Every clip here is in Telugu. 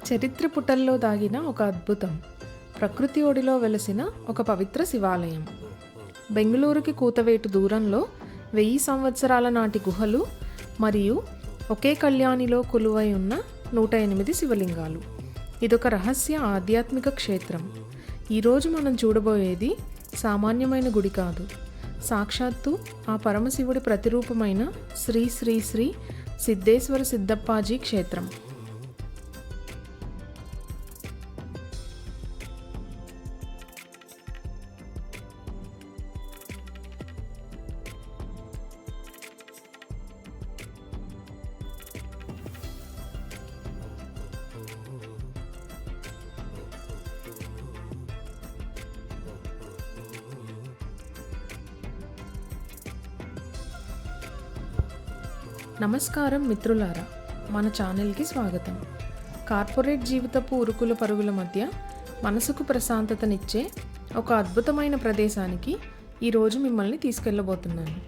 చరిత్ర పుటల్లో దాగిన ఒక అద్భుతం. ప్రకృతి ఒడిలో వెలసిన ఒక పవిత్ర శివాలయం. బెంగుళూరుకి కూతవేటు దూరంలో 1000 సంవత్సరాల నాటి గుహలు మరియు ఒకే కళ్యాణిలో కొలువై ఉన్న 108 శివలింగాలు. ఇదొక రహస్య ఆధ్యాత్మిక క్షేత్రం. ఈరోజు మనం చూడబోయేది సామాన్యమైన గుడి కాదు. సాక్షాత్తు ఆ పరమశివుడి ప్రతిరూపమైన శ్రీ శ్రీ శ్రీ సిద్ధేశ్వర సిద్ధప్పాజీ క్షేత్రం. నమస్కారం మిత్రులారా, మన ఛానల్కి స్వాగతం. కార్పొరేట్ జీవితపు ఉరుకుల పరుగుల మధ్య మనసుకు ప్రశాంతతనిచ్చే ఒక అద్భుతమైన ప్రదేశానికి ఈరోజు మిమ్మల్ని తీసుకెళ్ళబోతున్నాను.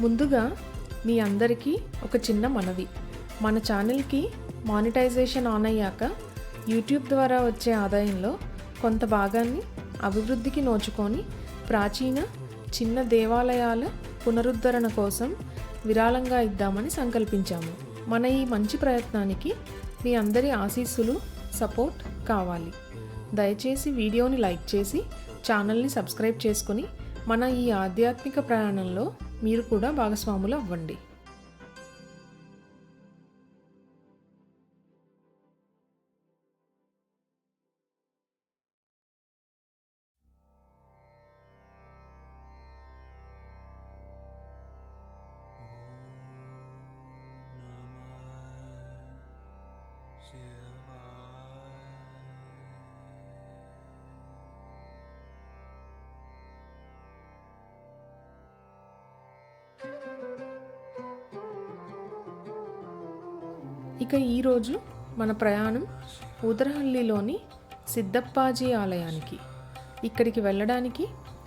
ముందుగా మీ అందరికీ ఒక చిన్న మనవి. మన ఛానల్కి మానిటైజేషన్ ఆన్ అయ్యాక యూట్యూబ్ ద్వారా వచ్చే ఆదాయంలో కొంత భాగాన్ని అభివృద్ధికి నోచుకొని ప్రాచీన చిన్న దేవాలయాల పునరుద్ధరణ కోసం విరాళంగా ఇద్దామని సంకల్పించాము. మన ఈ మంచి ప్రయత్నానికి మీ అందరి ఆశీస్సులు, సపోర్ట్ కావాలి. దయచేసి వీడియోని లైక్ చేసి ఛానల్ని సబ్స్క్రైబ్ చేసుకొని మన ఈ ఆధ్యాత్మిక ప్రయాణంలో మీరు కూడా భాగస్వాములు అవ్వండి. ఇక ఈరోజు మన ప్రయాణం ఊదరహల్లిలోని సిద్ధప్పాజీ ఆలయానికి. ఇక్కడికి వెళ్ళడానికి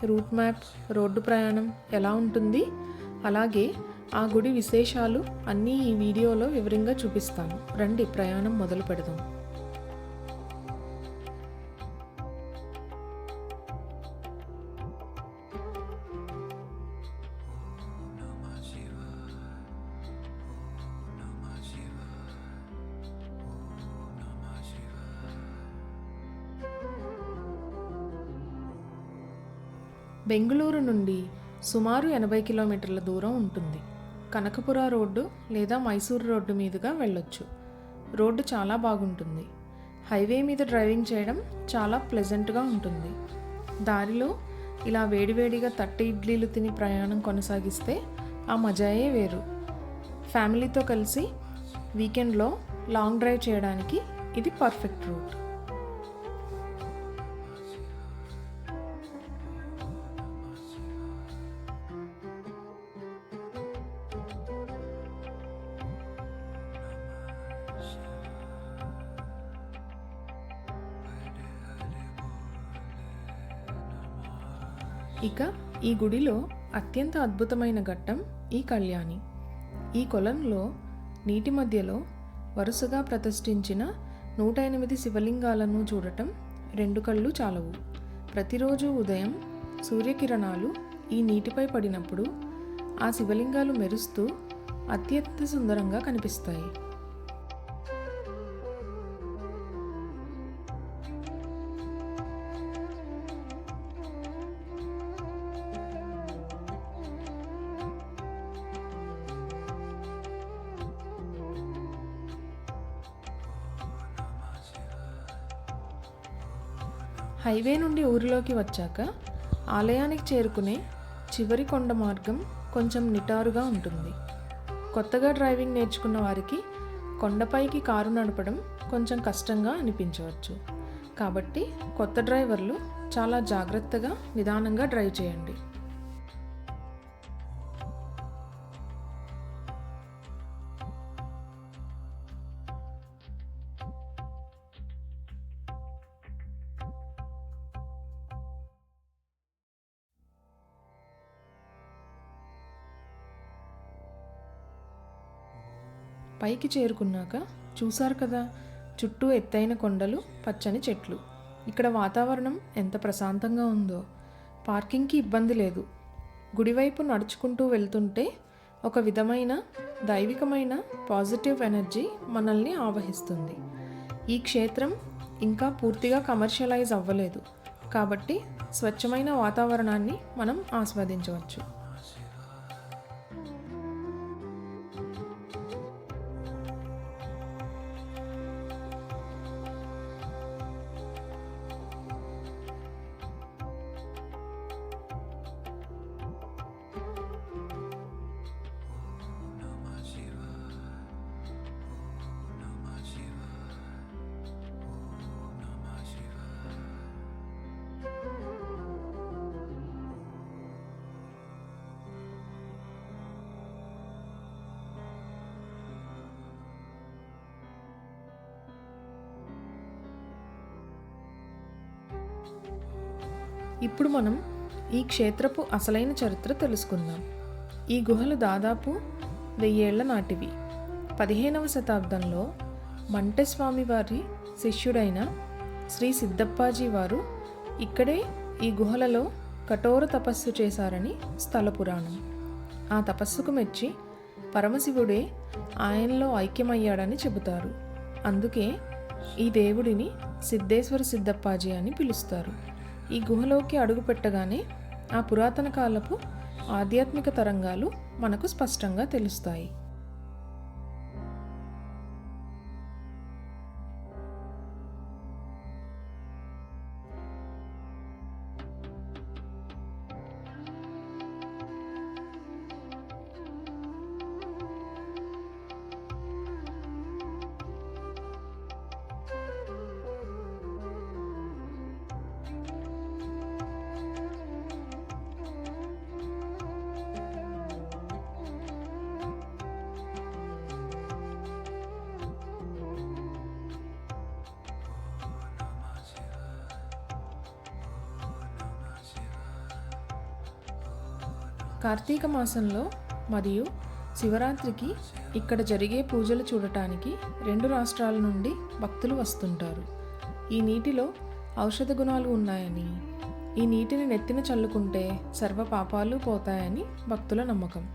రూట్ మ్యాప్, రోడ్డు ప్రయాణం ఎలా ఉంటుంది, అలాగే ఆ గుడి విశేషాలు అన్నీ ఈ వీడియోలో వివరంగా చూపిస్తాను. రండి, ప్రయాణం మొదలు పెడదాం. బెంగుళూరు నుండి సుమారు 80 కిలోమీటర్ల దూరం ఉంటుంది. కనకపుర రోడ్డు లేదా మైసూరు రోడ్డు మీదుగా వెళ్ళొచ్చు. రోడ్డు చాలా బాగుంటుంది. హైవే మీద డ్రైవింగ్ చేయడం చాలా ప్లెజెంట్గా ఉంటుంది. దారిలో ఇలా వేడివేడిగా తట్టి ఇడ్లీలు తిని ప్రయాణం కొనసాగిస్తే ఆ మజాయే వేరు. ఫ్యామిలీతో కలిసి వీకెండ్లో లాంగ్ డ్రైవ్ చేయడానికి ఇది పర్ఫెక్ట్ రూట్. ఇక ఈ గుడిలో అత్యంత అద్భుతమైన ఘట్టం ఈ కళ్యాణి. ఈ కొలంలో నీటి మధ్యలో వరుసగా ప్రతిష్ఠించిన 108 శివలింగాలను చూడటం 2 కళ్ళు చాలవు. ప్రతిరోజు ఉదయం సూర్యకిరణాలు ఈ నీటిపై పడినప్పుడు ఆ శివలింగాలు మెరుస్తూ అత్యంత సుందరంగా కనిపిస్తాయి. హైవే నుండి ఊరిలోకి వచ్చాక ఆలయానికి చేరుకునే చివరి కొండ మార్గం కొంచెం నిటారుగా ఉంటుంది. కొత్తగా డ్రైవింగ్ నేర్చుకున్న వారికి కొండపైకి కారు నడపడం కొంచెం కష్టంగా అనిపించవచ్చు. కాబట్టి కొత్త డ్రైవర్లు చాలా జాగ్రత్తగా, నిదానంగా డ్రైవ్ చేయండి. పైకి చేరుకున్నాక చూశారు కదా, చుట్టూ ఎత్తైన కొండలు, పచ్చని చెట్లు. ఇక్కడ వాతావరణం ఎంత ప్రశాంతంగా ఉందో. పార్కింగ్కి ఇబ్బంది లేదు. గుడివైపు నడుచుకుంటూ వెళ్తుంటే ఒక విధమైన దైవికమైన పాజిటివ్ ఎనర్జీ మనల్ని ఆవహిస్తుంది. ఈ క్షేత్రం ఇంకా పూర్తిగా కమర్షియలైజ్ అవ్వలేదు కాబట్టి స్వచ్ఛమైన వాతావరణాన్ని మనం ఆస్వాదించవచ్చు. ఇప్పుడు మనం ఈ క్షేత్రపు అసలైన చరిత్ర తెలుసుకుందాం. ఈ గుహలు దాదాపు 1000 ఏళ్ల నాటివి. 15వ శతాబ్దంలో మంటెస్వామి వారి శిష్యుడైన శ్రీ సిద్ధప్పాజీ వారు ఇక్కడే ఈ గుహలలో కఠోర తపస్సు చేశారని స్థల పురాణం. ఆ తపస్సుకు మెచ్చి పరమశివుడే ఆయనలో ఐక్యమయ్యాడని చెబుతారు. అందుకే ఈ దేవుడిని సిద్ధేశ్వర సిద్ధప్పాజీ అని పిలుస్తారు. ఈ గుహలోకి అడుగుపెట్టగానే ఆ పురాతన కాలపు ఆధ్యాత్మిక తరంగాలు మనకు స్పష్టంగా తెలుస్తాయి. కార్తీక మాసంలో మరియు శివరాత్రికి ఇక్కడ జరిగే పూజలు చూడటానికి 2 రాష్ట్రాల నుండి భక్తులు వస్తుంటారు. ఈ నీటిలో ఔషధ గుణాలు ఉన్నాయని, ఈ నీటిని నెత్తిన చల్లుకుంటే సర్వ పాపాలు పోతాయని భక్తుల నమ్మకం.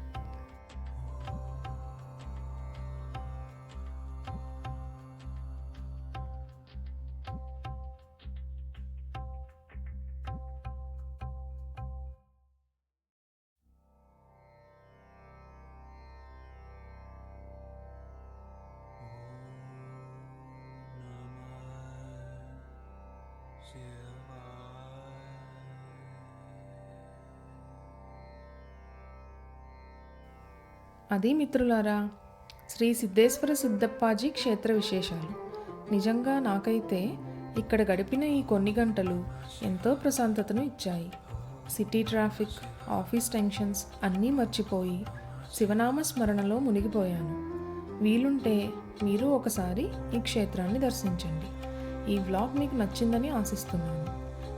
అది మిత్రులారా, శ్రీ సిద్ధేశ్వర సిద్ధప్పాజీ క్షేత్ర విశేషాలు. నిజంగా నాకైతే ఇక్కడ గడిపిన ఈ కొన్ని గంటలు ఎంతో ప్రశాంతతను ఇచ్చాయి. సిటీ ట్రాఫిక్, ఆఫీస్ టెన్షన్స్ అన్నీ మర్చిపోయి శివనామ స్మరణలో మునిగిపోయాను. వీలుంటే మీరు ఒకసారి ఈ క్షేత్రాన్ని దర్శించండి. ఈ వ్లాగ్ మీకు నచ్చిందని ఆశిస్తున్నాను.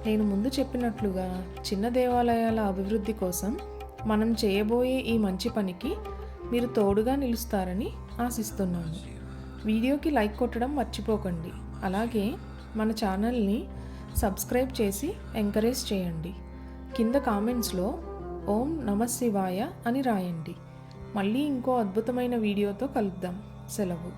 నేను ముందు చెప్పినట్లుగా చిన్న దేవాలయాల అభివృద్ధి కోసం మనం చేయబోయే ఈ మంచి పనికి మీరు తోడుగా నిలుస్తారని ఆశిస్తున్నాను. వీడియోకి లైక్ కొట్టడం మర్చిపోకండి. అలాగే మన ఛానల్ని సబ్స్క్రైబ్ చేసి ఎంకరేజ్ చేయండి. కింద కామెంట్స్లో ఓం నమః శివాయ అని రాయండి. మళ్ళీ ఇంకో అద్భుతమైన వీడియోతో కలుద్దాం. సెలవు.